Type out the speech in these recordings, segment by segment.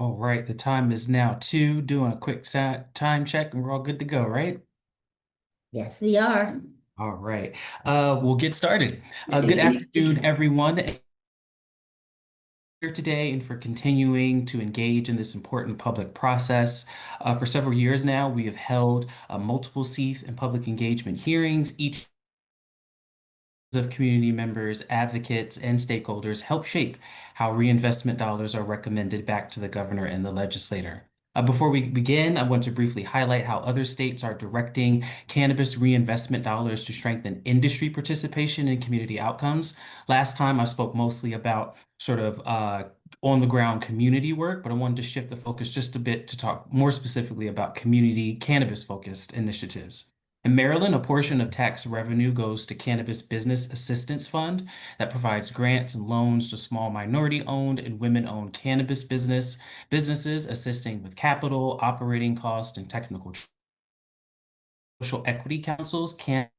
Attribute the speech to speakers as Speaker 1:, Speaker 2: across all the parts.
Speaker 1: All right, the time is now 2, doing a quick time check, and we're all good to go, right?
Speaker 2: Yes, we are.
Speaker 1: All right, we'll get started. Good afternoon, everyone. Here today and for continuing to engage in this important public process. For several years now, we have held multiple SEAF and public engagement hearings, each of community members, advocates, and stakeholders help shape how reinvestment dollars are recommended back to the governor and the legislator. Before we begin, I want to briefly highlight how other states are directing cannabis reinvestment dollars to strengthen industry participation in community outcomes. Last time I spoke mostly about sort of on the ground community work, but I wanted to shift the focus just a bit to talk more specifically about community cannabis focused initiatives. In Maryland, a portion of tax revenue goes to Cannabis Business Assistance Fund that provides grants and loans to small minority-owned and women-owned cannabis businesses, assisting with capital, operating costs, and technical. Social Equity Council's Can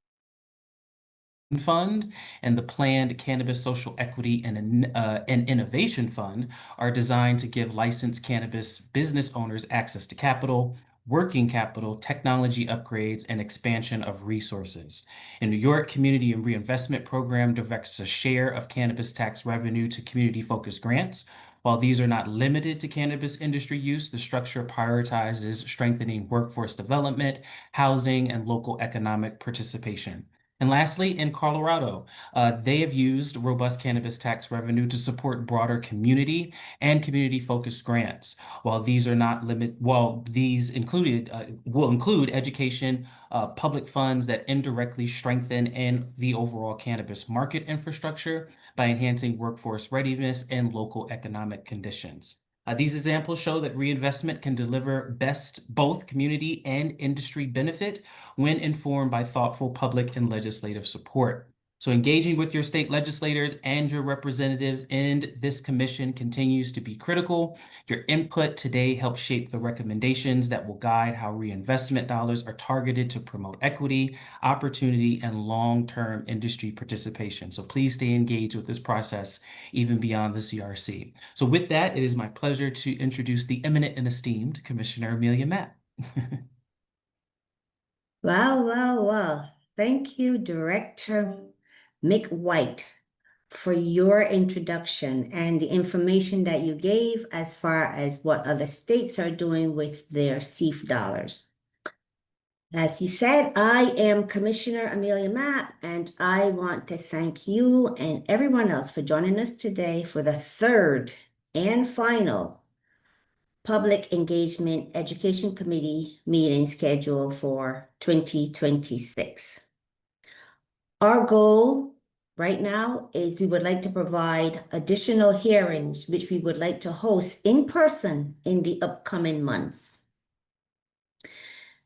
Speaker 1: Fund and the planned Cannabis Social Equity and Innovation Fund are designed to give licensed cannabis business owners access to capital, working capital, technology upgrades, and expansion of resources. In New York, Community and Reinvestment Program directs a share of cannabis tax revenue to community-focused grants. While these are not limited to cannabis industry use, the structure prioritizes strengthening workforce development, housing, and local economic participation. And lastly, in Colorado, they have used robust cannabis tax revenue to support broader community and community-focused grants. While these will include education, public funds that indirectly strengthen the overall cannabis market infrastructure by enhancing workforce readiness and local economic conditions. These examples show that reinvestment can deliver both community and industry benefit when informed by thoughtful public and legislative support. So engaging with your state legislators and your representatives in this commission continues to be critical. Your input today helps shape the recommendations that will guide how reinvestment dollars are targeted to promote equity, opportunity, and long-term industry participation. So please stay engaged with this process, even beyond the CRC. So with that, it is my pleasure to introduce the eminent and esteemed Commissioner Amelia Matt.
Speaker 2: Well. Thank you, Director Mick White, for your introduction and the information that you gave as far as what other states are doing with their SEAF dollars. As you said, I am Commissioner Amelia Mapp, and I want to thank you and everyone else for joining us today for the third and final Public Engagement Education Committee meeting scheduled for 2026. Our goal right now is we would like to provide additional hearings, which we would like to host in person in the upcoming months.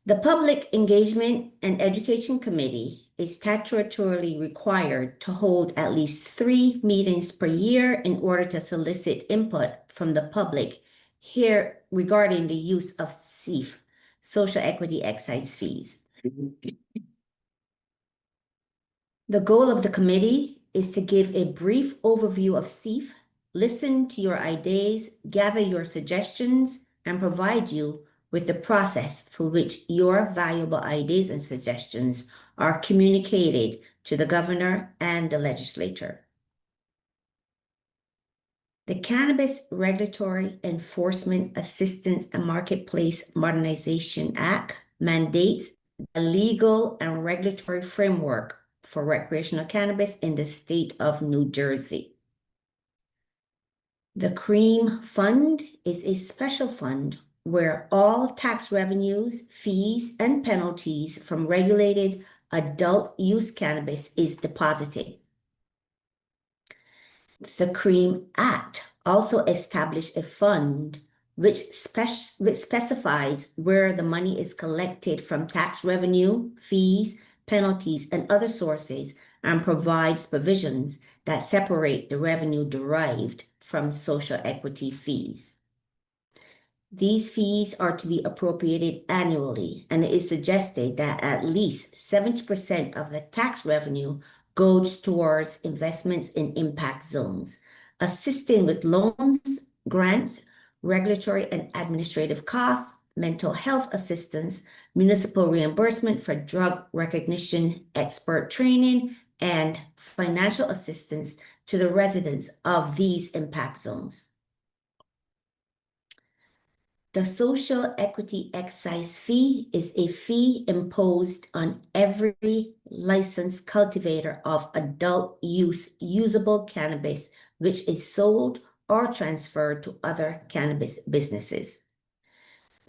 Speaker 2: The Public Engagement and Education Committee is statutorily required to hold at least 3 meetings per year in order to solicit input from the public here regarding the use of SEAF, social equity excise fees. The goal of the committee is to give a brief overview of SEAF, listen to your ideas, gather your suggestions, and provide you with the process for which your valuable ideas and suggestions are communicated to the governor and the legislature. The Cannabis Regulatory Enforcement Assistance and Marketplace Modernization Act mandates a legal and regulatory framework for recreational cannabis in the state of New Jersey. The CREAM Fund is a special fund where all tax revenues, fees, and penalties from regulated adult use cannabis is deposited. The CREAM Act also established a fund which specifies where the money is collected from tax revenue, fees, penalties, and other sources, and provides provisions that separate the revenue derived from social equity fees. These fees are to be appropriated annually, and it is suggested that at least 70% of the tax revenue goes towards investments in impact zones, assisting with loans, grants, regulatory and administrative costs, mental health assistance, municipal reimbursement for drug recognition expert training, and financial assistance to the residents of these impact zones. The social equity excise fee is a fee imposed on every licensed cultivator of adult use usable cannabis, which is sold or transferred to other cannabis businesses.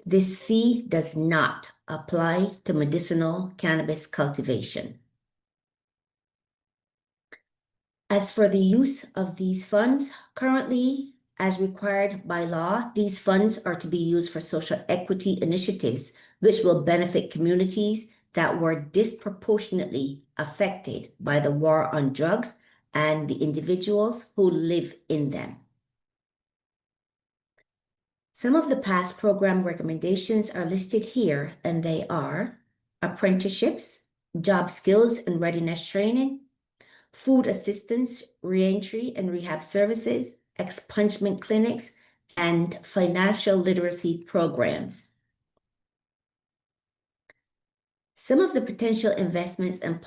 Speaker 2: This fee does not apply to medicinal cannabis cultivation. As for the use of these funds, currently, as required by law, these funds are to be used for social equity initiatives, which will benefit communities that were disproportionately affected by the war on drugs and the individuals who live in them. Some of the past program recommendations are listed here, and they are apprenticeships, job skills and readiness training, food assistance, reentry and rehab services, expungement clinics, and financial literacy programs. Some of the potential investments and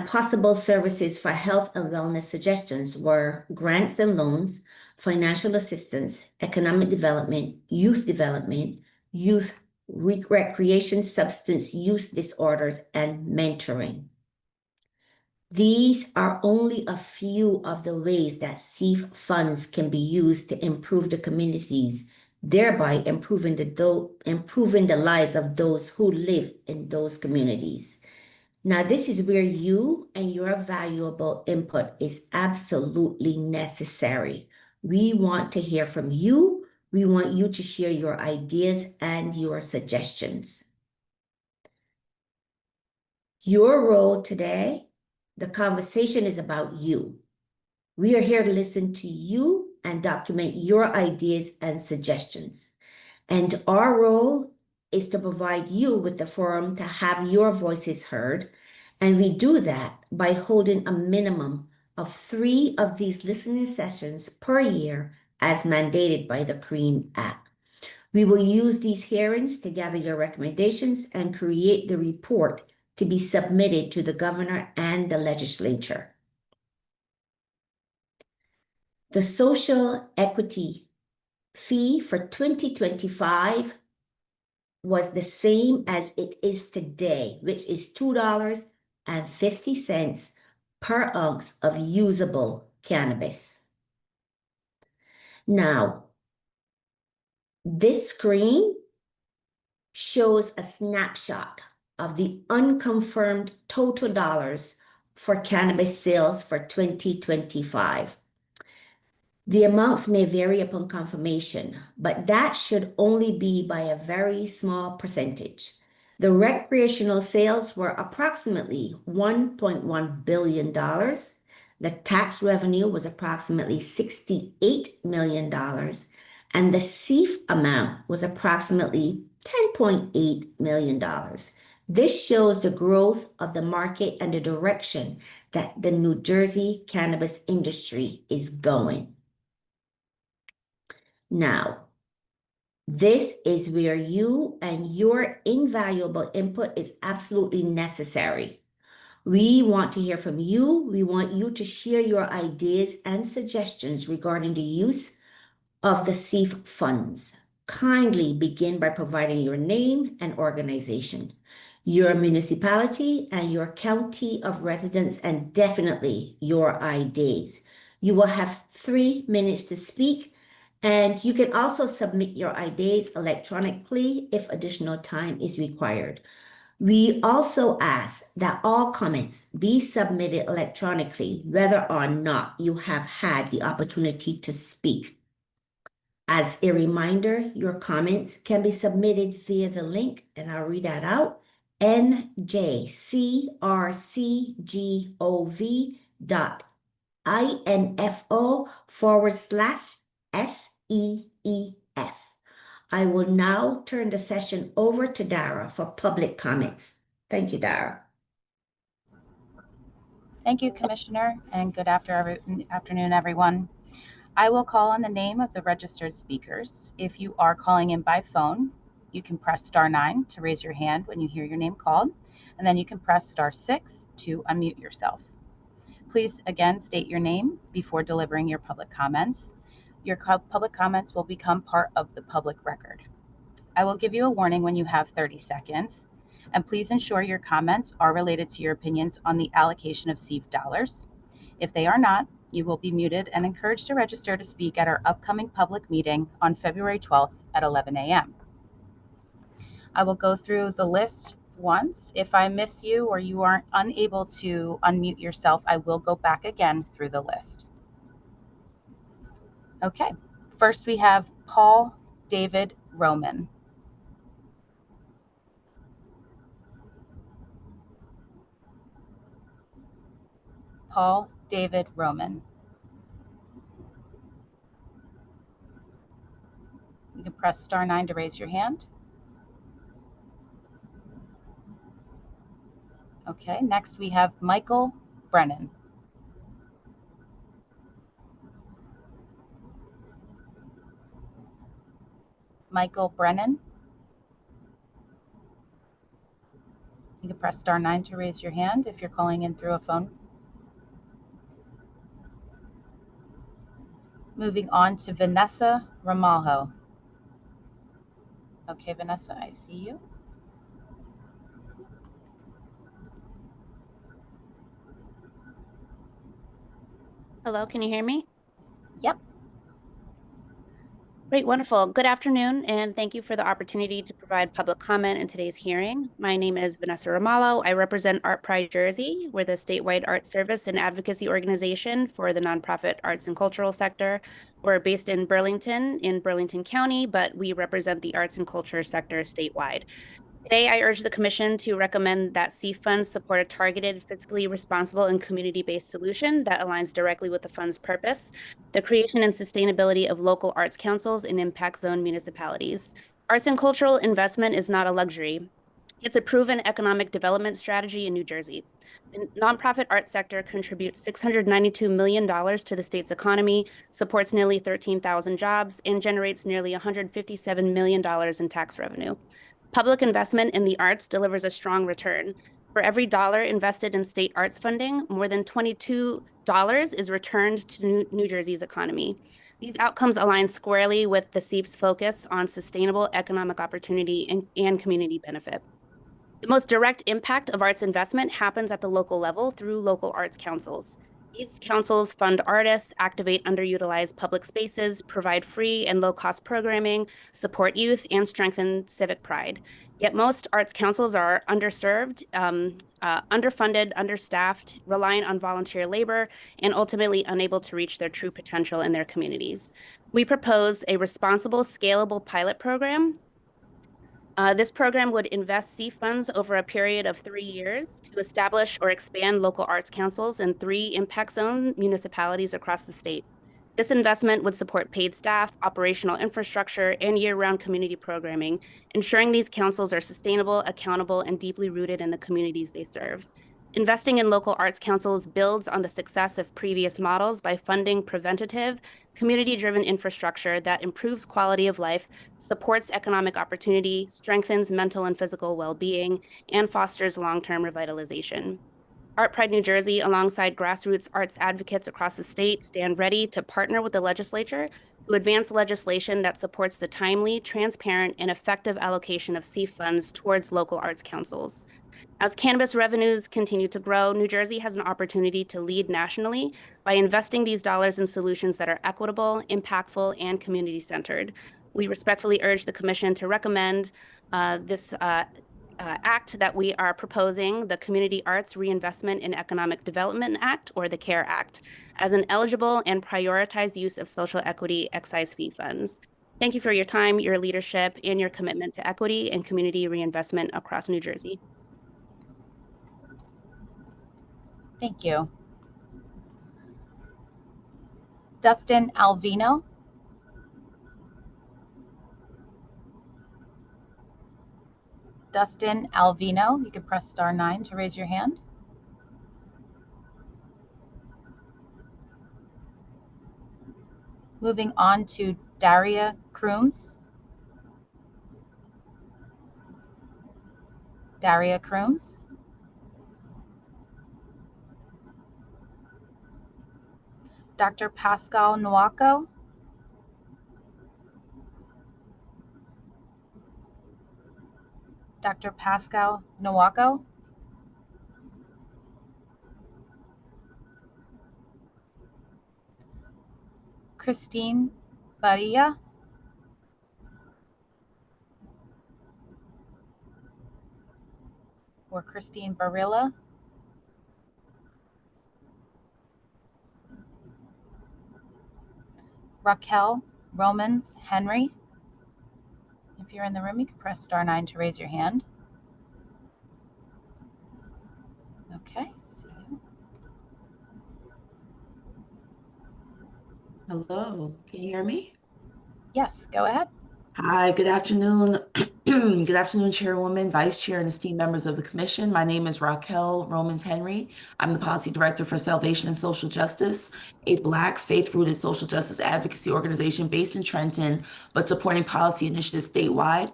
Speaker 2: possible services for health and wellness suggestions were grants and loans, financial assistance, economic development, youth recreation, substance use disorders, and mentoring. These are only a few of the ways that SEEF funds can be used to improve the communities, thereby improving the lives of those who live in those communities. Now, this is where you and your valuable input is absolutely necessary. We want to hear from you. We want you to share your ideas and your suggestions. Your role today, the conversation is about you. We are here to listen to you and document your ideas and suggestions. And our role is to provide you with the forum to have your voices heard. And we do that by holding a minimum of 3 of these listening sessions per year as mandated by the CREAM Act. We will use these hearings to gather your recommendations and create the report to be submitted to the governor and the legislature. The social equity fee for 2025 was the same as it is today, which is $2.50 per ounce of usable cannabis. Now, this screen shows a snapshot of the unconfirmed total dollars for cannabis sales for 2025. The amounts may vary upon confirmation, but that should only be by a very small percentage. The recreational sales were approximately $1.1 billion. The tax revenue was approximately $68 million, and the SEEF amount was approximately $10.8 million. This shows the growth of the market and the direction that the New Jersey cannabis industry is going. Now, this is where you and your invaluable input is absolutely necessary. We want to hear from you. We want you to share your ideas and suggestions regarding the use of the SEEF funds. Kindly begin by providing your name and organization, your municipality and your county of residence, and definitely your IDs. You will have 3 minutes to speak, and you can also submit your IDs electronically if additional time is required. We also ask that all comments be submitted electronically, whether or not you have had the opportunity to speak. As a reminder, your comments can be submitted via the link, and I'll read that out, njcrc.info/SEEF. I will now turn the session over to Dara for public comments. Thank you, Dara.
Speaker 3: Thank you, Commissioner, and good afternoon, everyone. I will call on the name of the registered speakers. If you are calling in by phone, you can press star 9 to raise your hand when you hear your name called, and then you can press star 6 to unmute yourself. Please again state your name before delivering your public comments. Your public comments will become part of the public record. I will give you a warning when you have 30 seconds, and please ensure your comments are related to your opinions on the allocation of SEEF dollars. If they are not, you will be muted and encouraged to register to speak at our upcoming public meeting on February 12th at 11 a.m. I will go through the list once. If I miss you or you aren't unable to unmute yourself, I will go back again through the list. Okay, first we have Paul David Roman. Paul David Roman. You can press star 9 to raise your hand. Okay, next we have Michael Brennan. Michael Brennan. You can press star 9 to raise your hand if you're calling in through a phone. Moving on to Vanessa Ramalho. Okay, Vanessa, I see you.
Speaker 4: Hello, can you hear me?
Speaker 3: Yep.
Speaker 4: Great, wonderful. Good afternoon, and thank you for the opportunity to provide public comment in today's hearing. My name is Vanessa Ramalho. I represent Art Pride Jersey. We're the statewide art service and advocacy organization for the nonprofit arts and cultural sector. We're based in Burlington County, but we represent the arts and culture sector statewide. Today, I urge the Commission to recommend that SEEF funds support a targeted, fiscally responsible, and community-based solution that aligns directly with the fund's purpose, the creation and sustainability of local arts councils in impact zone municipalities. Arts and cultural investment is not a luxury. It's a proven economic development strategy in New Jersey. The nonprofit art sector contributes $692 million to the state's economy, supports nearly 13,000 jobs, and generates nearly $157 million in tax revenue. Public investment in the arts delivers a strong return. For every dollar invested in state arts funding, more than $22 is returned to New Jersey's economy. These outcomes align squarely with the SEEP's focus on sustainable economic opportunity and community benefit. The most direct impact of arts investment happens at the local level through local arts councils. These councils fund artists, activate underutilized public spaces, provide free and low-cost programming, support youth, and strengthen civic pride. Yet most arts councils are underserved, underfunded, understaffed, reliant on volunteer labor, and ultimately unable to reach their true potential in their communities. We propose a responsible, scalable pilot program. This program would invest SEEF funds over a period of 3 years to establish or expand local arts councils in 3 impact zone municipalities across the state. This investment would support paid staff, operational infrastructure, and year-round community programming, ensuring these councils are sustainable, accountable, and deeply rooted in the communities they serve. Investing in local arts councils builds on the success of previous models by funding preventative, community-driven infrastructure that improves quality of life, supports economic opportunity, strengthens mental and physical well-being, and fosters long-term revitalization. Art Pride New Jersey, alongside grassroots arts advocates across the state, stand ready to partner with the legislature to advance legislation that supports the timely, transparent, and effective allocation of SEEF funds towards local arts councils. As cannabis revenues continue to grow, New Jersey has an opportunity to lead nationally by investing these dollars in solutions that are equitable, impactful, and community-centered. We respectfully urge the Commission to recommend this act that we are proposing, the Community Arts Reinvestment in Economic Development Act, or the CARE Act, as an eligible and prioritized use of social equity excise fee funds. Thank you for your time, your leadership, and your commitment to equity and community reinvestment across New Jersey.
Speaker 3: Thank you. Dustin Alvino. Dustin Alvino, you can press star 9 to raise your hand. Moving on to Daria Crooms. Daria Crooms. Dr. Pascal Nwako. Dr. Pascal Nwako. Christine Barilla. Or Christine Barilla. Raquel Romans Henry. If you're in the room, you can press *9 to raise your hand. Okay, see you.
Speaker 5: Hello, can you hear me?
Speaker 3: Yes, go ahead.
Speaker 5: Hi, good afternoon. Good afternoon, Chairwoman, Vice Chair, and esteemed members of the Commission. My name is Raquel Romans Henry. I'm the Policy Director for Salvation and Social Justice, a Black faith-rooted social justice advocacy organization based in Trenton, but supporting policy initiatives statewide.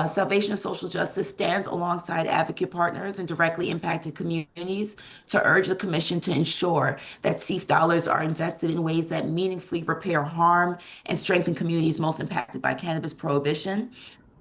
Speaker 5: Salvation and Social Justice stands alongside advocate partners and directly impacted communities to urge the Commission to ensure that CEF dollars are invested in ways that meaningfully repair harm and strengthen communities most impacted by cannabis prohibition.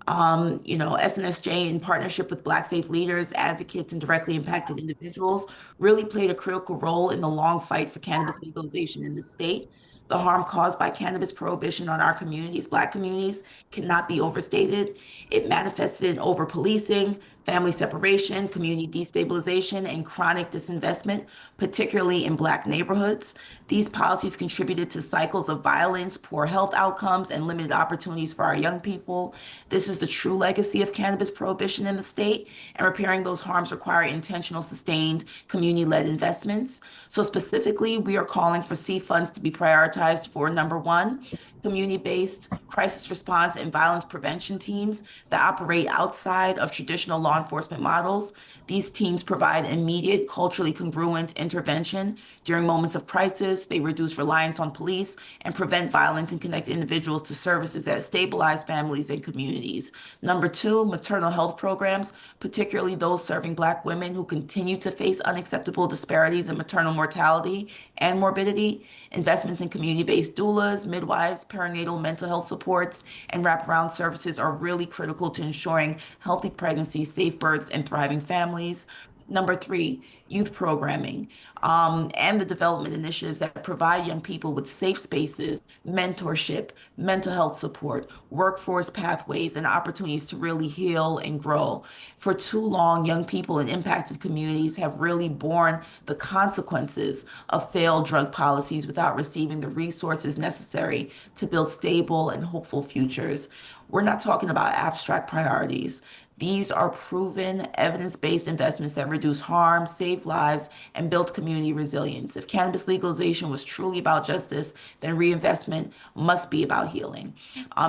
Speaker 5: SNSJ in partnership with Black faith leaders, advocates, and directly impacted individuals really played a critical role in the long fight for cannabis legalization in the state. The harm caused by cannabis prohibition on our communities, Black communities, cannot be overstated. It manifested in over-policing, family separation, community destabilization, and chronic disinvestment, particularly in Black neighborhoods. These policies contributed to cycles of violence, poor health outcomes, and limited opportunities for our young people. This is the true legacy of cannabis prohibition in the state, and repairing those harms require intentional, sustained, community-led investments. So specifically, we are calling for CEF funds to be prioritized for #1, community-based crisis response and violence prevention teams that operate outside of traditional law enforcement models. These teams provide immediate, culturally congruent intervention during moments of crisis. They reduce reliance on police and prevent violence and connect individuals to services that stabilize families and communities. #2, maternal health programs, particularly those serving Black women who continue to face unacceptable disparities in maternal mortality and morbidity. Investments in community-based doulas, midwives, perinatal mental health supports, and wraparound services are really critical to ensuring healthy pregnancies, safe births, and thriving families. #3, youth programming, and the development initiatives that provide young people with safe spaces, mentorship, mental health support, workforce pathways, and opportunities to really heal and grow. For too long, young people in impacted communities have really borne the consequences of failed drug policies without receiving the resources necessary to build stable and hopeful futures. We're not talking about abstract priorities. These are proven, evidence-based investments that reduce harm, save lives, and build community resilience. If cannabis legalization was truly about justice, then reinvestment must be about healing.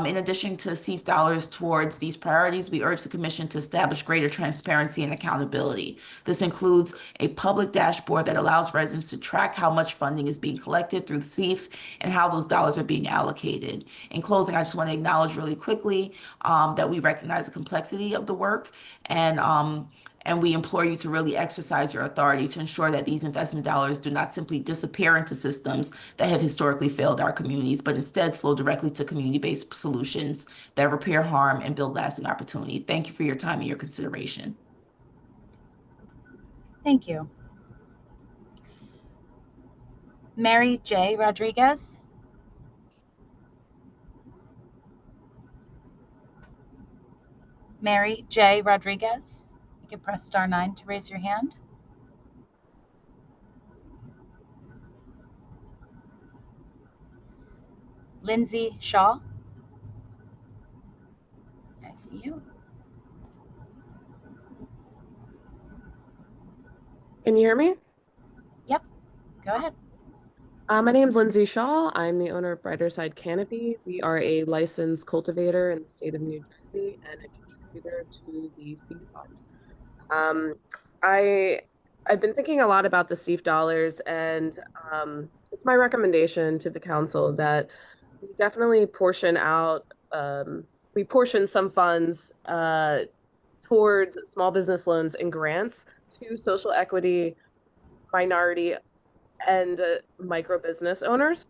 Speaker 5: In addition to CEF dollars towards these priorities, we urge the Commission to establish greater transparency and accountability. This includes a public dashboard that allows residents to track how much funding is being collected through CEF and how those dollars are being allocated. In closing, I just want to acknowledge really quickly that we recognize the complexity of the work, and we implore you to really exercise your authority to ensure that these investment dollars do not simply disappear into systems that have historically failed our communities, but instead flow directly to community-based solutions that repair harm and build lasting opportunity. Thank you for your time and your consideration.
Speaker 3: Thank you. Mary J. Rodriguez. Mary J. Rodriguez. You can press *9 to raise your hand. Lindsay Shaw. I see you.
Speaker 6: Can you hear me?
Speaker 3: Yep, go ahead.
Speaker 6: My name is Lindsay Shaw. I'm the owner of Brighter Side Canopy. We are a licensed cultivator in the state of New Jersey and a contributor to the CEF fund. I've been thinking a lot about the CEF dollars, and it's my recommendation to the council that we definitely portion out, we portion some funds towards small business loans and grants to social equity, minority, and micro business owners.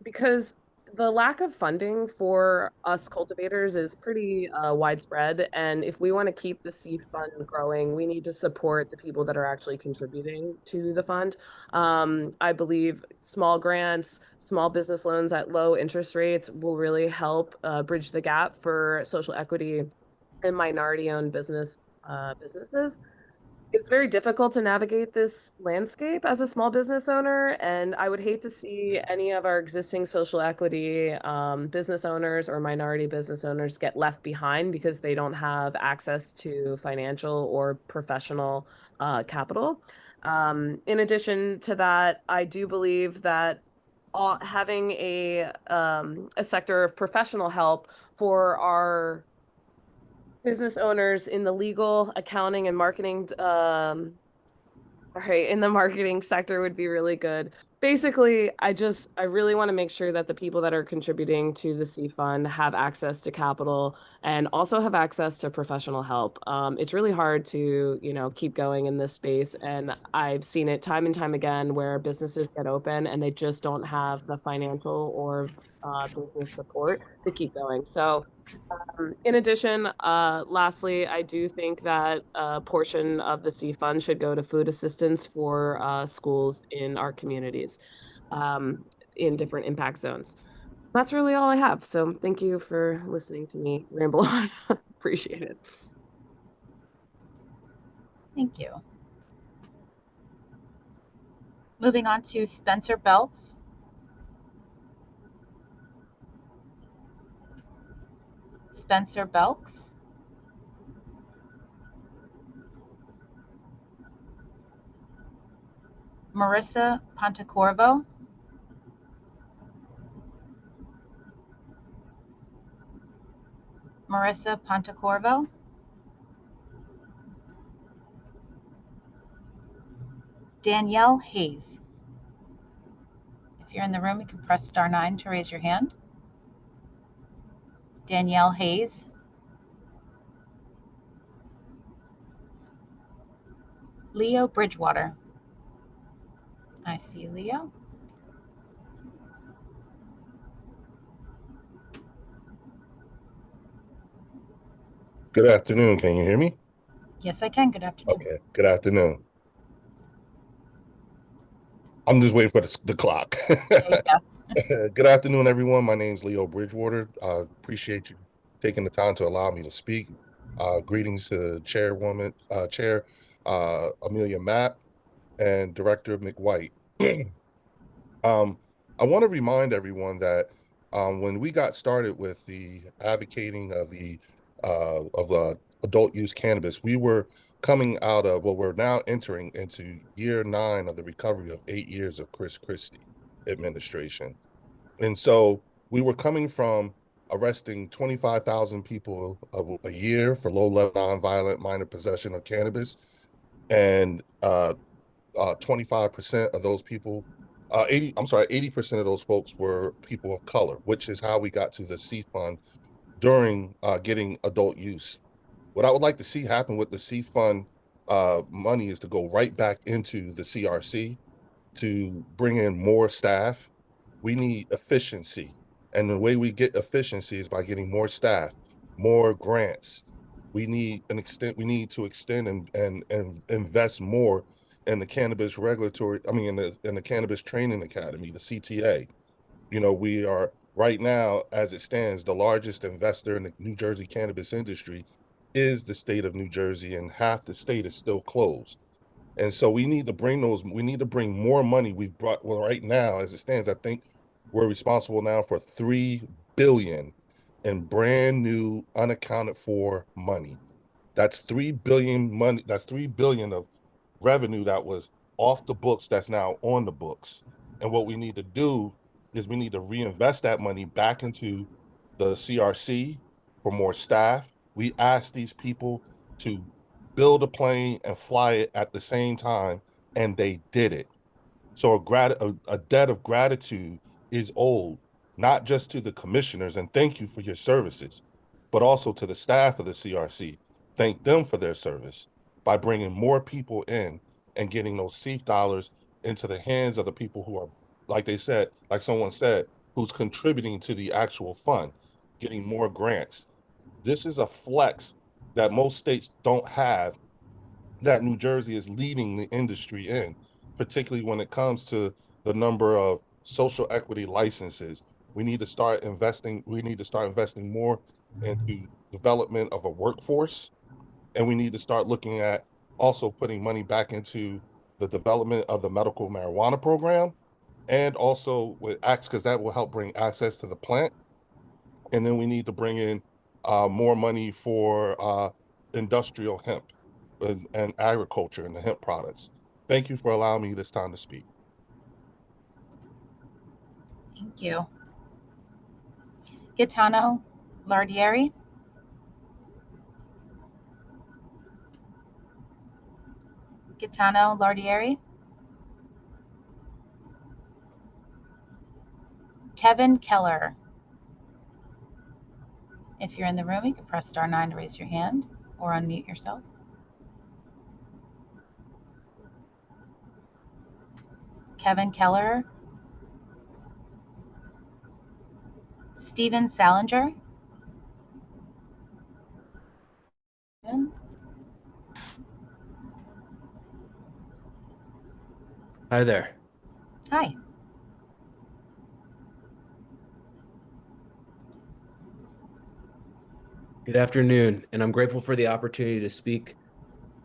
Speaker 6: Because the lack of funding for us cultivators is pretty widespread. And if we want to keep the seed fund growing, we need to support the people that are actually contributing to the fund. I believe small grants, small business loans at low interest rates will really help bridge the gap for social equity and minority-owned businesses. It's very difficult to navigate this landscape as a small business owner, and I would hate to see any of our existing social equity business owners or minority business owners get left behind because they don't have access to financial or professional capital. In addition to that, I do believe that having a sector of professional help for our business owners in the legal, accounting, and marketing right, in the marketing sector would be really good. Basically, I really want to make sure that the people that are contributing to the C fund have access to capital and also have access to professional help. It's really hard to, keep going in this space, and I've seen it time and time again where businesses get open and they just don't have the financial or business support to keep going. So in addition, lastly, I do think that a portion of the C fund should go to food assistance for schools in our communities in different impact zones. That's really all I have. So thank you for listening to me ramble on. Appreciate it.
Speaker 3: Thank you. Moving on to Spencer Belks. Spencer Belks. Marissa Pontecorvo. Marissa Pontecorvo. Danielle Hayes. If you're in the room, you can press star 9 to raise your hand. Danielle Hayes. Leo Bridgewater. I see Leo.
Speaker 7: Good afternoon. Can you hear me?
Speaker 3: Yes, I can. Good afternoon.
Speaker 7: Okay. Good afternoon. I'm just waiting for the clock. Good afternoon, everyone. My name's Leo Bridgewater. Appreciate you taking the time to allow me to speak. Greetings to Chairwoman, Chair Amelia Mapp and Director McWhite. I want to remind everyone that when we got started with the advocating of the adult use cannabis, we were coming out of, well, we're now entering into year 9 of the recovery of 8 years of Chris Christie administration. And so we were coming from arresting 25,000 people a year for low-level nonviolent minor possession of cannabis, and 25% of those people, 80% of those folks were people of color, which is how we got to the C fund during getting adult use. What I would like to see happen with the C fund money is to go right back into the CRC to bring in more staff. We need efficiency. And the way we get efficiency is by getting more staff, more grants. We need to extend and invest more in the cannabis regulatory, in the Cannabis Training Academy, the CTA. We are right now, as it stands, the largest investor in the New Jersey cannabis industry is the state of New Jersey, and half the state is still closed. And so we need to bring more money. Well, right now, as it stands, I think we're responsible now for $3 billion in brand new unaccounted for money. That's $3 billion money. That's $3 billion of revenue that was off the books that's now on the books. And what we need to do is we need to reinvest that money back into the CRC for more staff. We asked these people to build a plane and fly it at the same time, and they did it. So a debt of gratitude is owed, not just to the commissioners, and thank you for your services, but also to the staff of the CRC. Thank them for their service by bringing more people in and getting those SEEF dollars into the hands of the people who are, like they said, like someone said, who's contributing to the actual fund, getting more grants. This is a flex that most states don't have, that New Jersey is leading the industry in, particularly when it comes to the number of social equity licenses. We need to start investing. We need to start investing more into development of a workforce, and we need to start looking at also putting money back into the development of the medical marijuana program, and also with acts, because that will help bring access to the plant. And then we need to bring in more money for industrial hemp and agriculture and the hemp products. Thank you for allowing me this time to speak.
Speaker 3: Thank you. Gaetano Lardieri. Gaetano Lardieri. Kevin Keller. If you're in the room, you can press *9 to raise your hand or unmute yourself. Kevin Keller. Steven Salinger.
Speaker 8: Hi there.
Speaker 3: Hi.
Speaker 8: Good afternoon, and I'm grateful for the opportunity to speak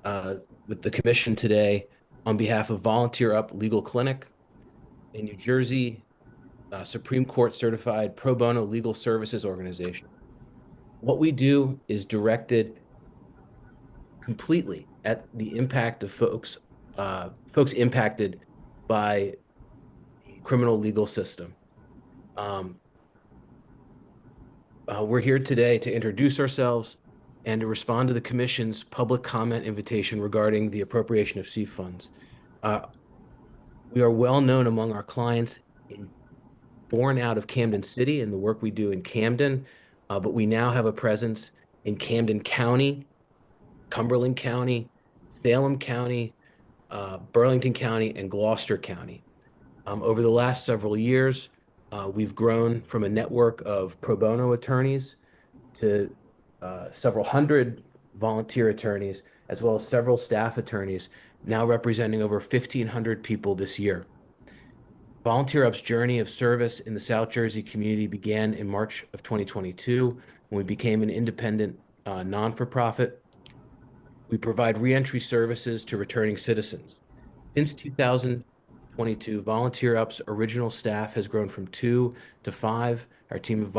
Speaker 8: with the commission today on behalf of Volunteer Up Legal Clinic, a New Jersey Supreme Court certified pro bono legal services organization. What we do is directed completely at the impact of folks impacted by the criminal legal system. We're here today to introduce ourselves and to respond to the Commission's public comment invitation regarding the appropriation of SEEF funds. We are well known among our clients, born out of Camden City and the work we do in Camden, but we now have a presence in Camden County, Cumberland County, Salem County, Burlington County, and Gloucester County. Over the last several years, we've grown from a network of pro bono attorneys to several hundred volunteer attorneys, as well as several staff attorneys, now representing over 1,500 people this year. Volunteer Up's journey of service in the South Jersey community began in March of 2022, when we became an independent non-for-profit. We provide reentry services to returning citizens. Since 2022, Volunteer Up's original staff has grown from 2 to 5. Our team of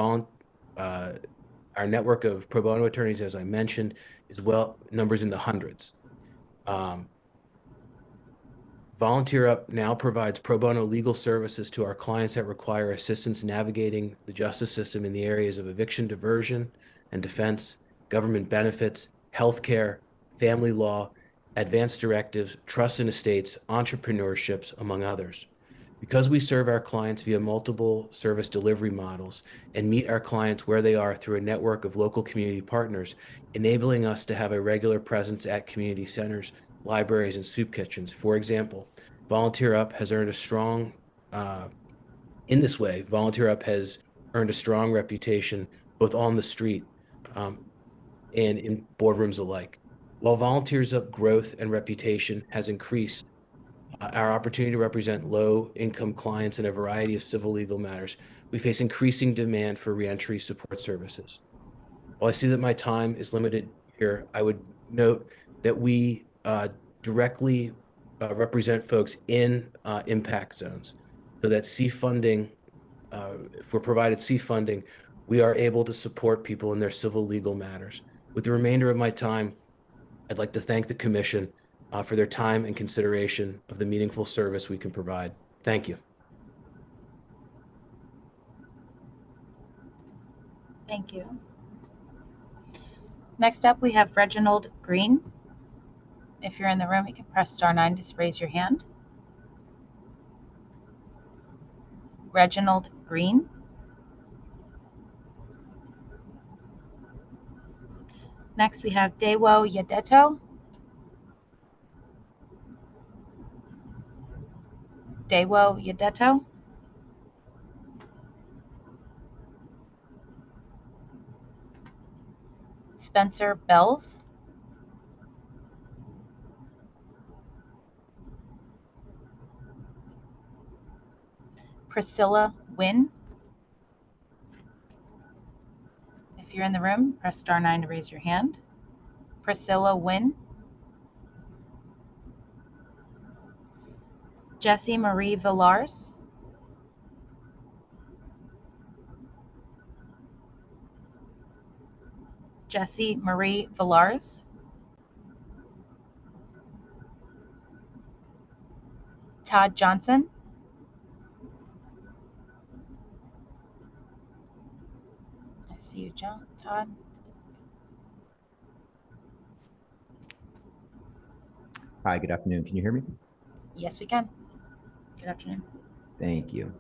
Speaker 8: our network of pro bono attorneys, as I mentioned, is numbers in the hundreds. Volunteer Up now provides pro bono legal services to our clients that require assistance navigating the justice system in the areas of eviction diversion and defense, government benefits, healthcare, family law, advanced directives, trust and estates, entrepreneurships, among others. Because we serve our clients via multiple service delivery models and meet our clients where they are through a network of local community partners, enabling us to have a regular presence at community centers, libraries, and soup kitchens. For example, Volunteer Up has earned a strong, in this way, Volunteer Up has earned a strong reputation both on the street and in boardrooms alike. While Volunteers Up growth and reputation has increased, our opportunity to represent low-income clients in a variety of civil legal matters, we face increasing demand for reentry support services. While I see that my time is limited here, I would note that we directly represent folks in impact zones, so that SEEF funding, if we're provided SEEF funding, we are able to support people in their civil legal matters. With the remainder of my time, I'd like to thank the Commission for their time and consideration of the meaningful service we can provide. Thank you.
Speaker 3: Thank you. Next up, we have Reginald Green. If you're in the room, you can press *9 to raise your hand. Reginald Green. Next, we have Dewo Yadeto. Dewo Yadeto. Spencer Bells. Priscilla Wynn. If you're in the room, press *9 to raise your hand. Priscilla Wynn. Jessie Marie Villars. Jessie Marie Villars. Todd Johnson. I see you, Todd.
Speaker 9: Hi, good afternoon. Can you hear me?
Speaker 3: Yes, we can. Good afternoon.
Speaker 9: Thank you.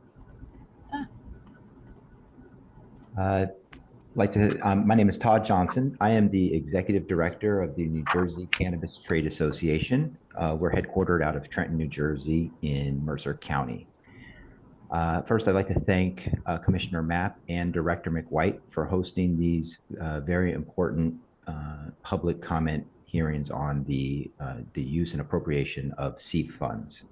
Speaker 3: Ah.
Speaker 9: My name is Todd Johnson. I am the Executive Director of the New Jersey Cannabis Trade Association. We're headquartered out of Trenton, New Jersey in Mercer County. First, I'd like to thank Commissioner Mapp and Director McWhite for hosting these very important public comment hearings on the use and appropriation of CEF funds.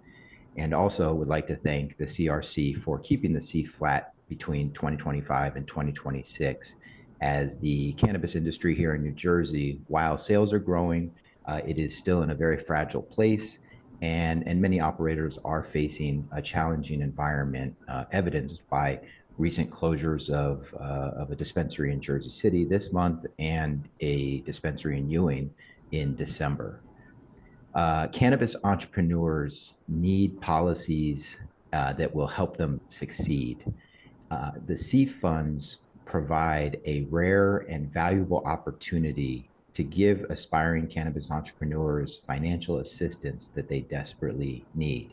Speaker 9: And also would like to thank the CRC for keeping the CEF flat between 2025 and 2026, as the cannabis industry here in New Jersey, while sales are growing, it is still in a very fragile place, and many operators are facing a challenging environment, evidenced by recent closures of a dispensary in Jersey City this month and a dispensary in Ewing in December. Cannabis entrepreneurs need policies that will help them succeed. The CEF funds provide a rare and valuable opportunity to give aspiring cannabis entrepreneurs financial assistance that they desperately need.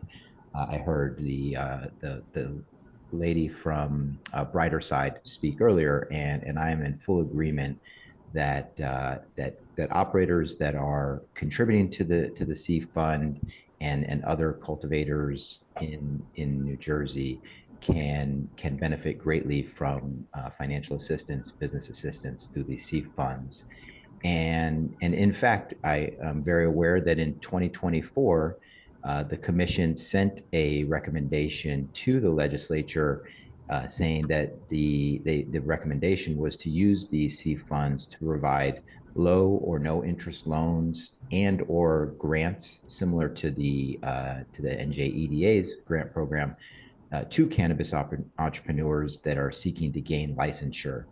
Speaker 9: I heard the lady from Brighter Side speak earlier, and I am in full agreement that operators that are contributing to the CEF fund and other cultivators in New Jersey can benefit greatly from financial assistance, business assistance through these CEF funds. And in fact, I am very aware that in 2024, the commission sent a recommendation to the legislature saying that the recommendation was to use these CEF funds to provide low or no interest loans and or grants similar to the NJEDA's grant program to cannabis entrepreneurs that are seeking to gain licensure.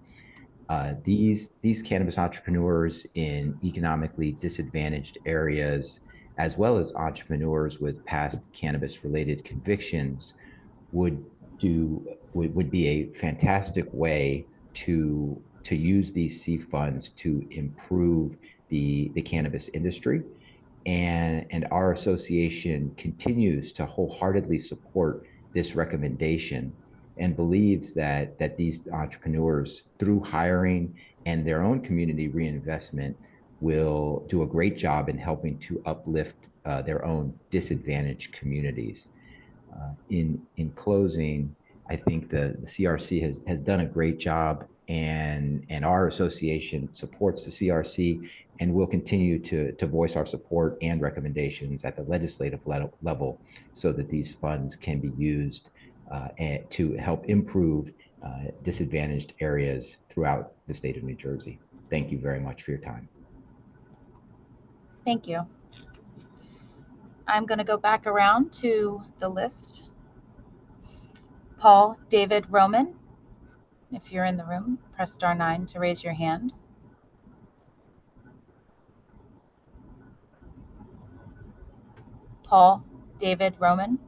Speaker 9: These cannabis entrepreneurs in economically disadvantaged areas, as well as entrepreneurs with past cannabis-related convictions, would be a fantastic way to use these CEF funds to improve the cannabis industry. And our association continues to wholeheartedly support this recommendation and believes that these entrepreneurs, through hiring and their own community reinvestment, will do a great job in helping to uplift their own disadvantaged communities. In closing, I think the CRC has done a great job, and our association supports the CRC and will continue to voice our support and recommendations at the legislative level so that these funds can be used to help improve disadvantaged areas throughout the state of New Jersey. Thank you very much for your time.
Speaker 3: Thank you. I'm going to go back around to the list. Paul David Roman. If you're in the room, press *9 to raise your hand. Paul David Roman.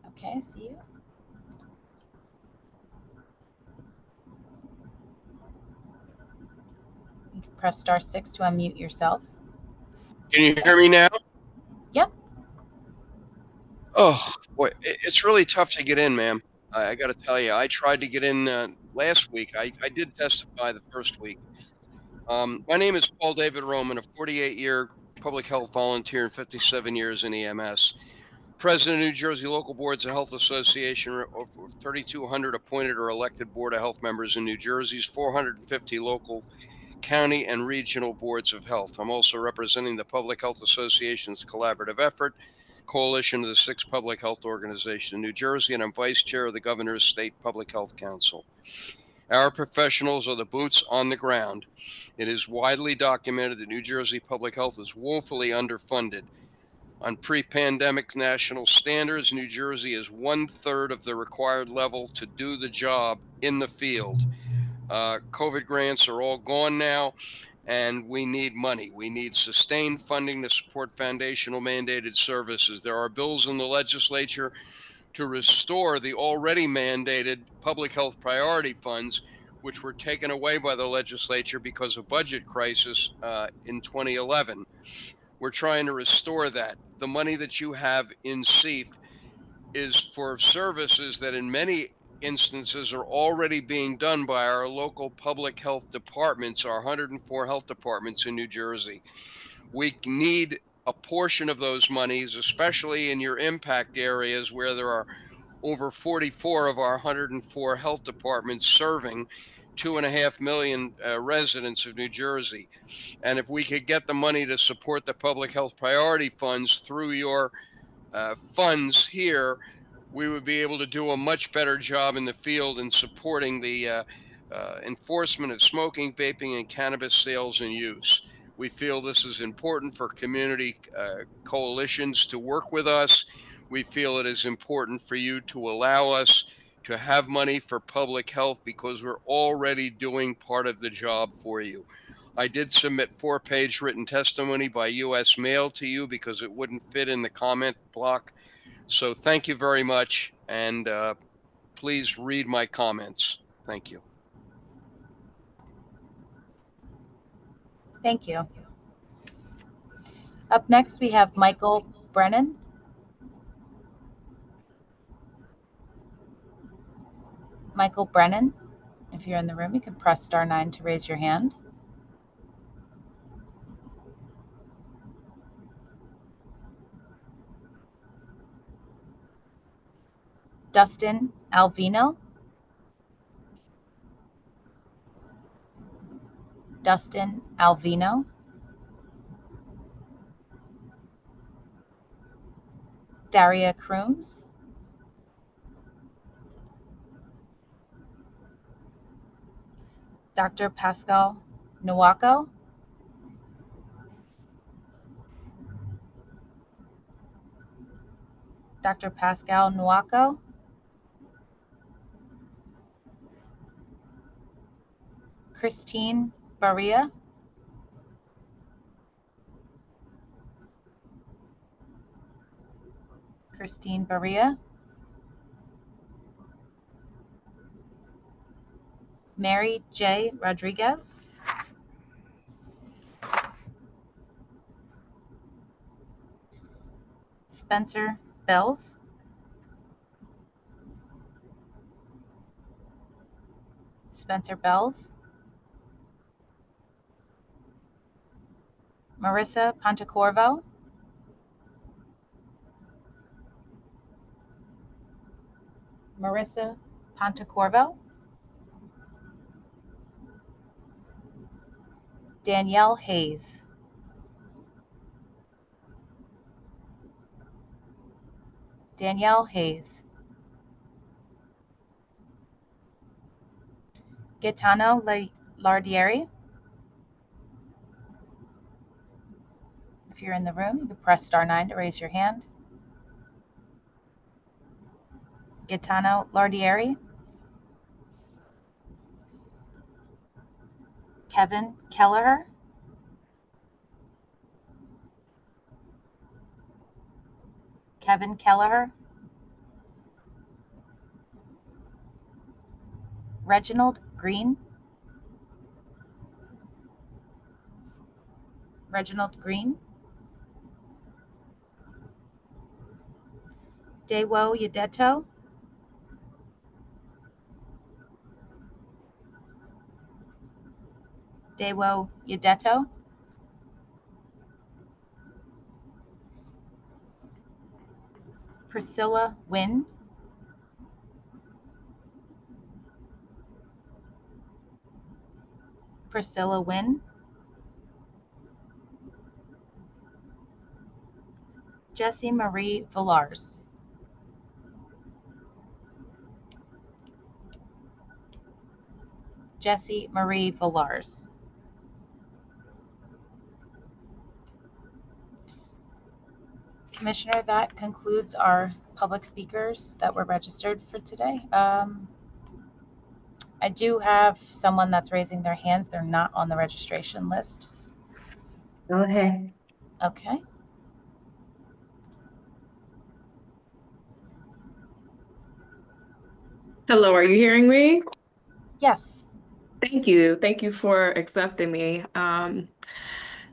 Speaker 3: Okay, I see you. You can press *6 to unmute yourself.
Speaker 10: Can you hear me now?
Speaker 3: Yep.
Speaker 10: Oh, boy, it's really tough to get in, ma'am. I got to tell you, I tried to get in last week. I did testify the first week. My name is Paul David Roman, a 48-year public health volunteer and 57 years in EMS. President of New Jersey Local Boards of Health Association, of 3,200 appointed or elected Board of Health members in New Jersey's 450 local, county, and regional boards of health. I'm also representing the Public Health Association's collaborative effort, coalition of the 6 public health organizations in New Jersey, and I'm vice chair of the Governor's State Public Health Council. Our professionals are the boots on the ground. It is widely documented that New Jersey public health is woefully underfunded. On pre-pandemic national standards, New Jersey is 1/3 of the required level to do the job in the field. COVID grants are all gone now, and we need money. We need sustained funding to support foundational mandated services. There are bills in the legislature to restore the already mandated public health priority funds, which were taken away by the legislature because of budget crisis in 2011. We're trying to restore that. The money that you have in CEF is for services that in many instances are already being done by our local public health departments, our 104 health departments in New Jersey. We need a portion of those monies, especially in your impact areas where there are over 44 of our 104 health departments serving 2.5 million residents of New Jersey. And if we could get the money to support the public health priority funds through your funds here, we would be able to do a much better job in the field in supporting the enforcement of smoking, vaping, and cannabis sales and use. We feel this is important for community coalitions to work with us. We feel it is important for you to allow us to have money for public health because we're already doing part of the job for you. I did submit 4-page written testimony by U.S. mail to you because it wouldn't fit in the comment block. So thank you very much, and please read my comments. Thank you.
Speaker 3: Thank you. Up next, we have Michael Brennan. Michael Brennan, if you're in the room, you can press *9 to raise your hand. Dustin Alvino. Dustin Alvino. Daria Crooms. Dr. Pascal Nwako. Dr. Pascal Nwako. Christine Baria. Christine Baria. Mary J. Rodriguez. Spencer Bells. Spencer Bells. Marissa Pontecorvo. Marissa Pontecorvo. Danielle Hayes. Danielle Hayes. Gaetano Lardieri. If you're in the room, you can press *9 to raise your hand. Gaetano Lardieri. Kevin Kelleher. Kevin Kelleher. Reginald Green. Reginald Green. Dewo Yadeto. Dewo Yadeto. Priscilla Wynn. Priscilla Wynn. Jessie Marie Villars. Jessie Marie Villars. Commissioner, that concludes our public speakers that were registered for today. I do have someone that's raising their hands. They're not on the registration list.
Speaker 2: Go ahead.
Speaker 3: Okay.
Speaker 11: Hello, are you hearing me?
Speaker 3: Yes.
Speaker 11: Thank you. Thank you for accepting me.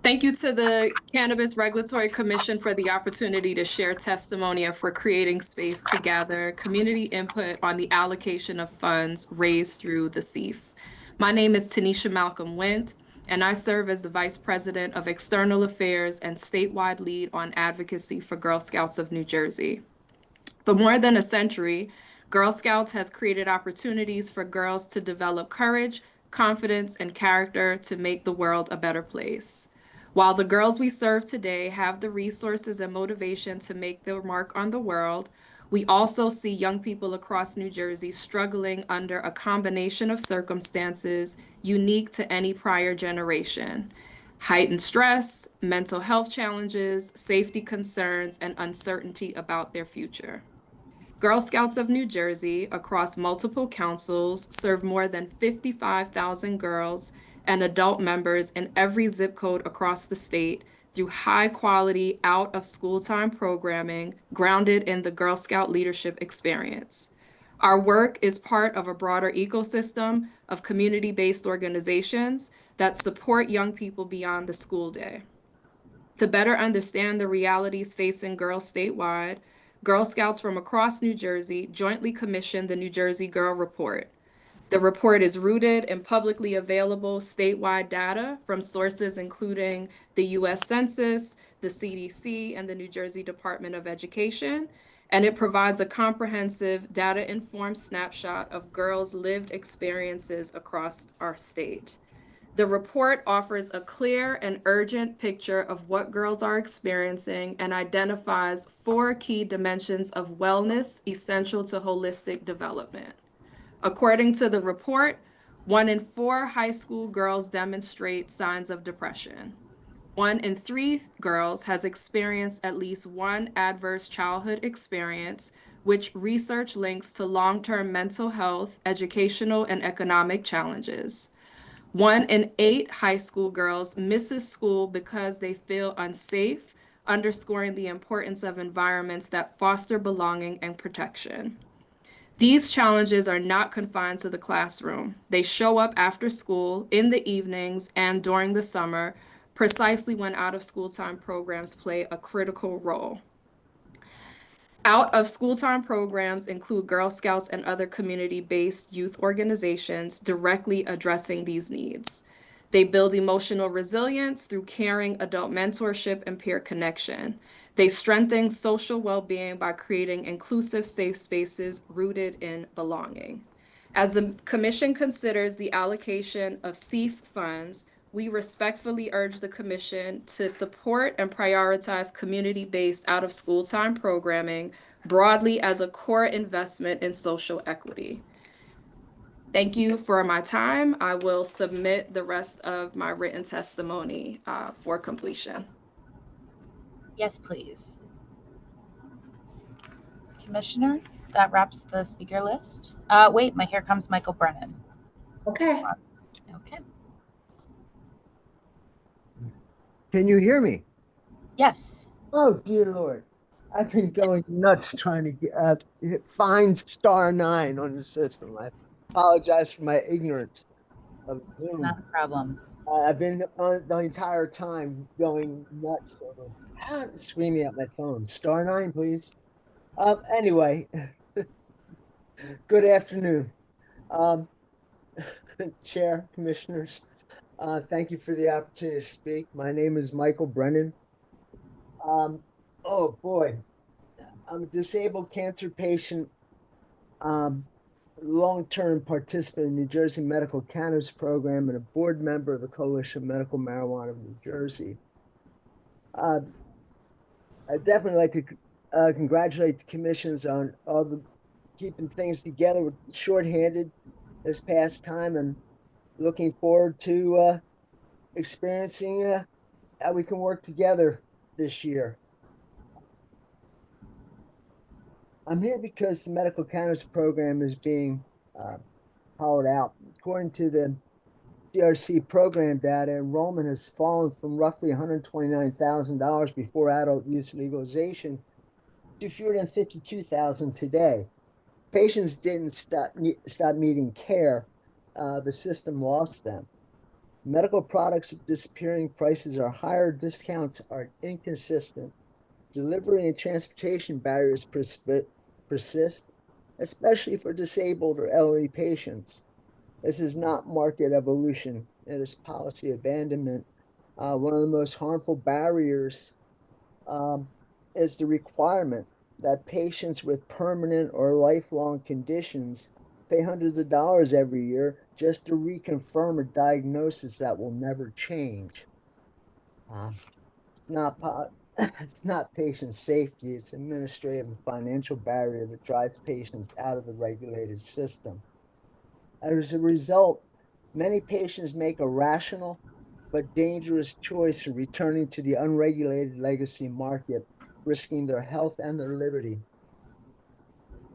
Speaker 11: Thank you to the Cannabis Regulatory Commission for the opportunity to share testimony and for creating space to gather community input on the allocation of funds raised through the CEF. My name is Tanisha Malcolm Wint, and I serve as the Vice President of External Affairs and statewide lead on advocacy for Girl Scouts of New Jersey. For more than a century, Girl Scouts has created opportunities for girls to develop courage, confidence, and character to make the world a better place. While the girls we serve today have the resources and motivation to make their mark on the world, we also see young people across New Jersey struggling under a combination of circumstances unique to any prior generation. Heightened stress, mental health challenges, safety concerns, and uncertainty about their future. Girl Scouts of New Jersey, across multiple councils, serve more than 55,000 girls and adult members in every zip code across the state through high-quality, out-of-school-time programming grounded in the Girl Scout leadership experience. Our work is part of a broader ecosystem of community-based organizations that support young people beyond the school day. To better understand the realities facing girls statewide, Girl Scouts from across New Jersey jointly commissioned the New Jersey Girl Report. The report is rooted in publicly available statewide data from sources including the U.S. Census, the CDC, and the New Jersey Department of Education, and it provides a comprehensive, data-informed snapshot of girls' lived experiences across our state. The report offers a clear and urgent picture of what girls are experiencing and identifies 4 key dimensions of wellness essential to holistic development. According to the report, 1 in 4 high school girls demonstrate signs of depression. 1 in 3 girls has experienced at least one adverse childhood experience, which research links to long-term mental health, educational, and economic challenges. 1 in 8 high school girls misses school because they feel unsafe, underscoring the importance of environments that foster belonging and protection. These challenges are not confined to the classroom. They show up after school, in the evenings, and during the summer, precisely when out-of-school time programs play a critical role. Out-of-school time programs include Girl Scouts and other community-based youth organizations directly addressing these needs. They build emotional resilience through caring adult mentorship and peer connection. They strengthen social well-being by creating inclusive, safe spaces rooted in belonging. As the Commission considers the allocation of CEF funds, we respectfully urge the Commission to support and prioritize community-based out-of-school time programming broadly as a core investment in social equity. Thank you for my time. I will submit the rest of my written testimony for completion.
Speaker 3: Yes, please. Commissioner, that wraps the speaker list. Wait, here comes Michael Brennan.
Speaker 2: Okay.
Speaker 3: Okay.
Speaker 12: Can you hear me?
Speaker 3: Yes.
Speaker 12: Oh, dear Lord. I've been going nuts trying to find *9 on the system. I apologize for my ignorance of Zoom.
Speaker 3: Not a problem.
Speaker 12: I've been the entire time going nuts, screaming at my phone. *9, please. Anyway, good afternoon. Chair, commissioners, thank you for the opportunity to speak. My name is Michael Brennan. Oh boy, I'm a disabled cancer patient, long-term participant in the New Jersey Medical Cannabis Program and a board member of the Coalition of Medical Marijuana of New Jersey. I'd definitely like to congratulate the commissions on all the keeping things together with shorthanded this past time and looking forward to experiencing how we can work together this year. I'm here because the medical cannabis program is being hollowed out. According to the CRC program data, enrollment has fallen from roughly $129,000 before adult use legalization to fewer than 52,000 today. Patients didn't stop needing care. The system lost them. Medical products are disappearing, prices are higher, discounts are inconsistent. Delivery and transportation barriers persist, especially for disabled or elderly patients. This is not market evolution, it is policy abandonment. One of the most harmful barriers is the requirement that patients with permanent or lifelong conditions pay hundreds of dollars every year just to reconfirm a diagnosis that will never change. It's not it's not patient safety, it's administrative and financial barrier that drives patients out of the regulated system. As a result, many patients make a rational but dangerous choice in returning to the unregulated legacy market, risking their health and their liberty.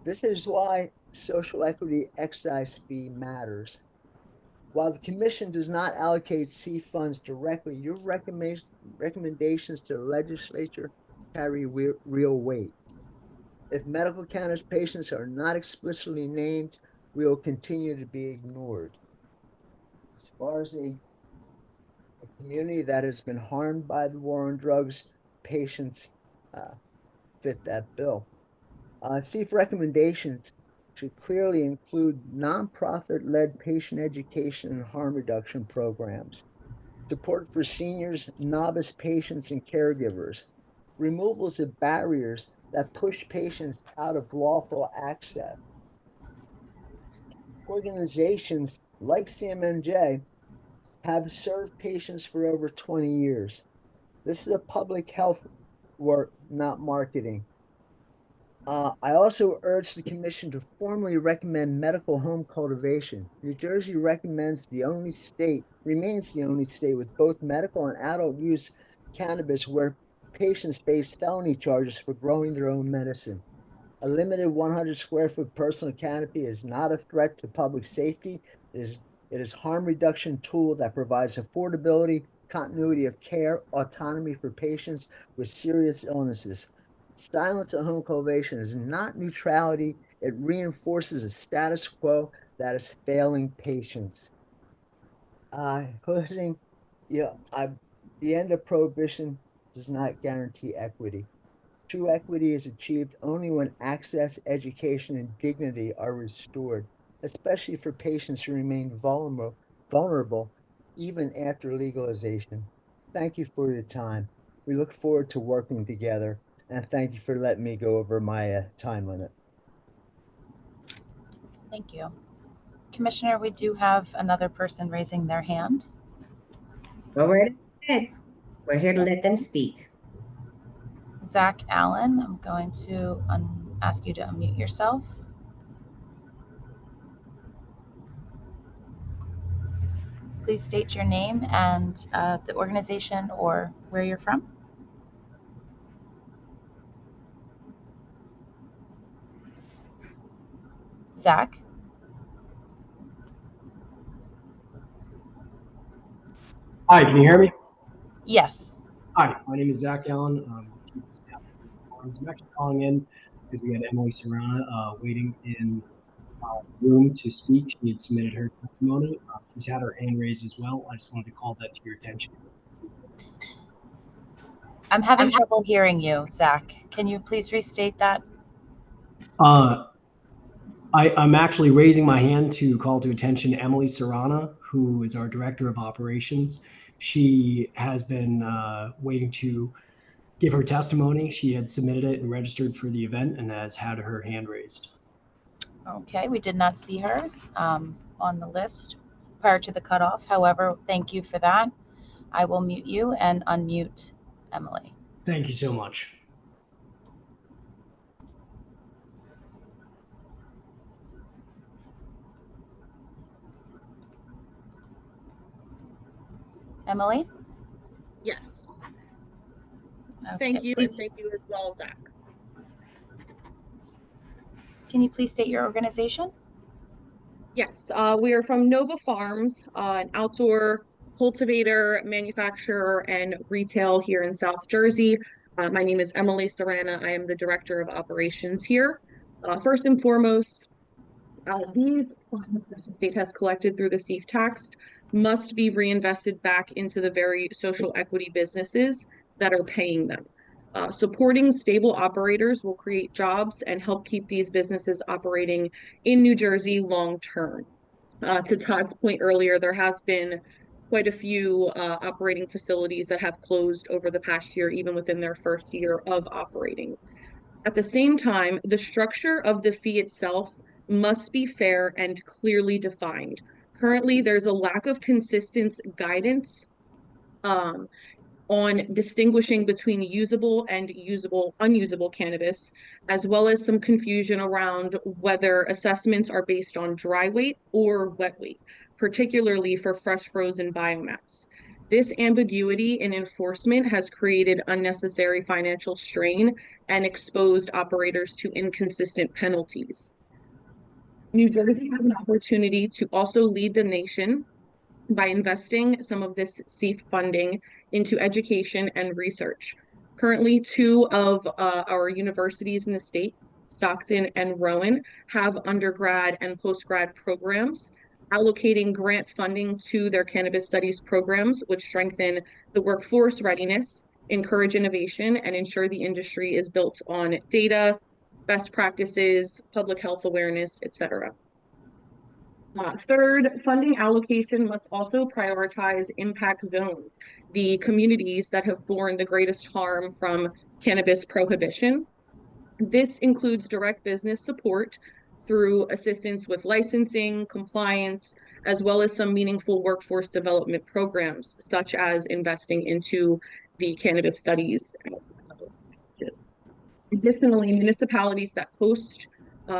Speaker 12: This is why social equity excise fee matters. While the commission does not allocate C funds directly, your recommendations to the legislature carry real weight. If medical cannabis patients are not explicitly named, we will continue to be ignored. As far as a community that has been harmed by the war on drugs, patients fit that bill. CF recommendations should clearly include nonprofit-led patient education and harm reduction programs, support for seniors, novice patients, and caregivers, removals of barriers that push patients out of lawful access. Organizations like CMMJ have served patients for over 20 years. This is a public health work, not marketing. I also urge the commission to formally recommend medical home cultivation. New Jersey remains the only state with both medical and adult use cannabis where patients face felony charges for growing their own medicine. A limited 100 square foot personal canopy is not a threat to public safety. It is harm reduction tool that provides affordability, continuity of care, autonomy for patients with serious illnesses. Silence at home cultivation is not neutrality. It reinforces a status quo that is failing patients. Closing, the end of prohibition does not guarantee equity. True equity is achieved only when access, education, and dignity are restored, especially for patients who remain vulnerable even after legalization. Thank you for your time. We look forward to working together, and thank you for letting me go over my time limit.
Speaker 3: Thank you. Commissioner, we do have another person raising their hand.
Speaker 2: Go right ahead. We're here to let them speak.
Speaker 3: Zach Allen, I'm going to ask you to unmute yourself. Please state your name and the organization or where you're from. Zach?
Speaker 13: Hi, can you hear me?
Speaker 3: Yes.
Speaker 13: Hi, my name is Zach Allen. I'm actually calling in because we had Emily Serrana waiting in the room to speak. She had submitted her testimony. She's had her hand raised as well. I just wanted to call that to your attention.
Speaker 3: I'm having trouble hearing you, Zach. Can you please restate that?
Speaker 13: I'm actually raising my hand to call to attention Emily Serrana, who is our Director of Operations. She has been waiting to give her testimony. She had submitted it and registered for the event and has had her hand raised.
Speaker 3: Okay, we did not see her on the list prior to the cutoff. However, thank you for that. I will mute you and unmute Emily.
Speaker 13: Thank you so much.
Speaker 3: Emily?
Speaker 14: Yes.
Speaker 3: Okay,
Speaker 14: Thank you,
Speaker 3: please,
Speaker 14: and thank you as well, Zach.
Speaker 3: can you please state your organization?
Speaker 14: Yes, we are from Nova Farms, an outdoor cultivator, manufacturer, and retail here in South Jersey. My name is Emily Serrana. I am the Director of Operations here. First and foremost, these funds that the state has collected through the SEAF tax must be reinvested back into the very social equity businesses that are paying them. Supporting stable operators will create jobs and help keep these businesses operating in New Jersey long term. To Todd's point earlier, there has been quite a few operating facilities that have closed over the past year, even within their first year of operating. At the same time, the structure of the fee itself must be fair and clearly defined. Currently, there's a lack of consistent guidance um, on distinguishing between usable and unusable cannabis, as well as some confusion around whether assessments are based on dry weight or wet weight, particularly for fresh frozen biomass. This ambiguity in enforcement has created unnecessary financial strain and exposed operators to inconsistent penalties. New Jersey has an opportunity to also lead the nation by investing some of this SEAF funding into education and research. Currently, two of our universities in the state, Stockton and Rowan, have undergrad and postgrad programs allocating grant funding to their cannabis studies programs, which strengthen the workforce readiness, encourage innovation, and ensure the industry is built on data, best practices, public health awareness, etc. Third, funding allocation must also prioritize impact zones, the communities that have borne the greatest harm from cannabis prohibition. This includes direct business support through assistance with licensing, compliance, as well as some meaningful workforce development programs, such as investing into the cannabis studies. Additionally, municipalities that post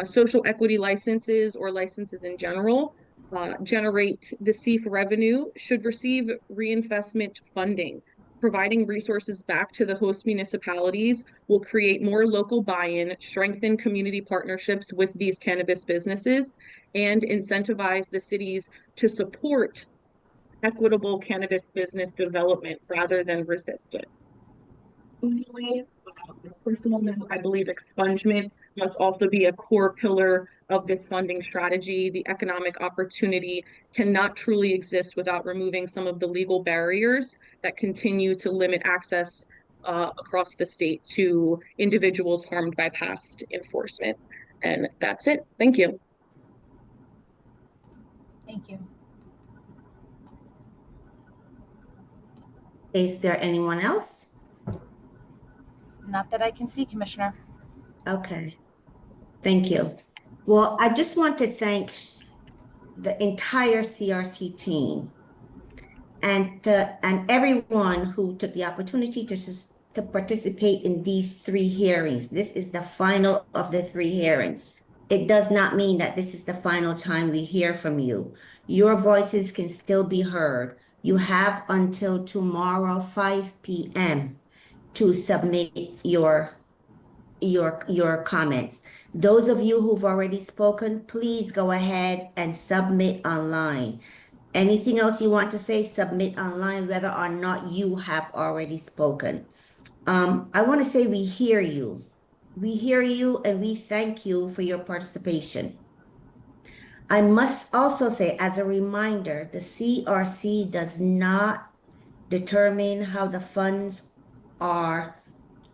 Speaker 14: social equity licenses or licenses in general generate the SEAF revenue should receive reinvestment funding. Providing resources back to the host municipalities will create more local buy-in, strengthen community partnerships with these cannabis businesses, and incentivize the cities to support equitable cannabis business development rather than resist it. Finally, personal note, I believe expungement must also be a core pillar of this funding strategy. The economic opportunity cannot truly exist without removing some of the legal barriers that continue to limit access across the state to individuals harmed by past enforcement. And that's it. Thank you.
Speaker 3: Thank you.
Speaker 2: Is there anyone else?
Speaker 3: Not that I can see, Commissioner.
Speaker 2: Okay, thank you. Well, I just want to thank the entire CRC team and everyone who took the opportunity to participate in these 3 hearings. This is the final of the 3 hearings. It does not mean that this is the final time we hear from you. Your voices can still be heard. You have until tomorrow, 5 p.m. to submit your comments. Those of you who've already spoken, please go ahead and submit online. Anything else you want to say, submit online, whether or not you have already spoken. I want to say we hear you. We hear you and we thank you for your participation. I must also say, as a reminder, the CRC does not determine how the funds are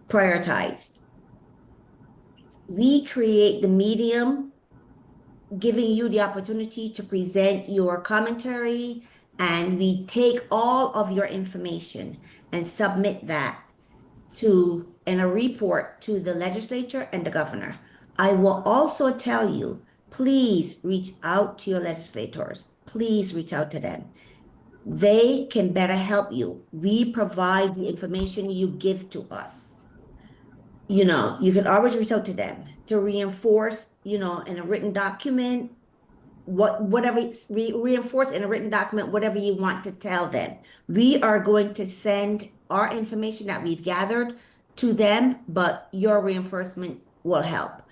Speaker 2: prioritized. We create the medium, giving you the opportunity to present your commentary, and we take all of your information and submit that in a report to the legislature and the governor. I will also tell you, please reach out to your legislators. Please reach out to them. They can better help you. We provide the information you give to us. You know, you can always reach out to them to reinforce, in a written document, whatever reinforce in a written document, whatever you want to tell them. We are going to send our information that we've gathered to them, but your reinforcement will help.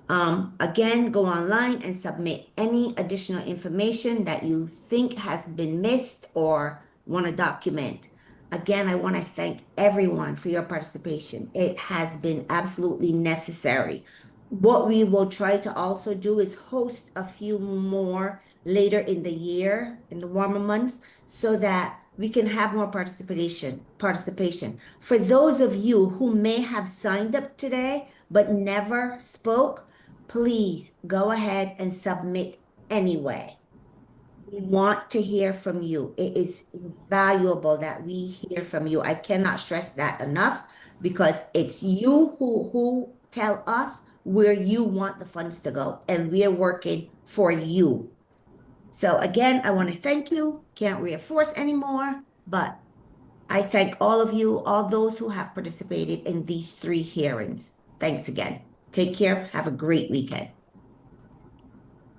Speaker 2: Again, go online and submit any additional information that you think has been missed or want to document. Again, I want to thank everyone for your participation. It has been absolutely necessary. What we will try to also do is host a few more later in the year, in the warmer months, so that we can have more participation. For those of you who may have signed up today but never spoke, please go ahead and submit anyway. We want to hear from you. It is valuable that we hear from you. I cannot stress that enough, because it's you who tell us where you want the funds to go, and we're working for you. So again, I want to thank you. Can't reinforce anymore, but I thank all of you, all those who have participated in these 3 hearings. Thanks again. Take care. Have a great weekend.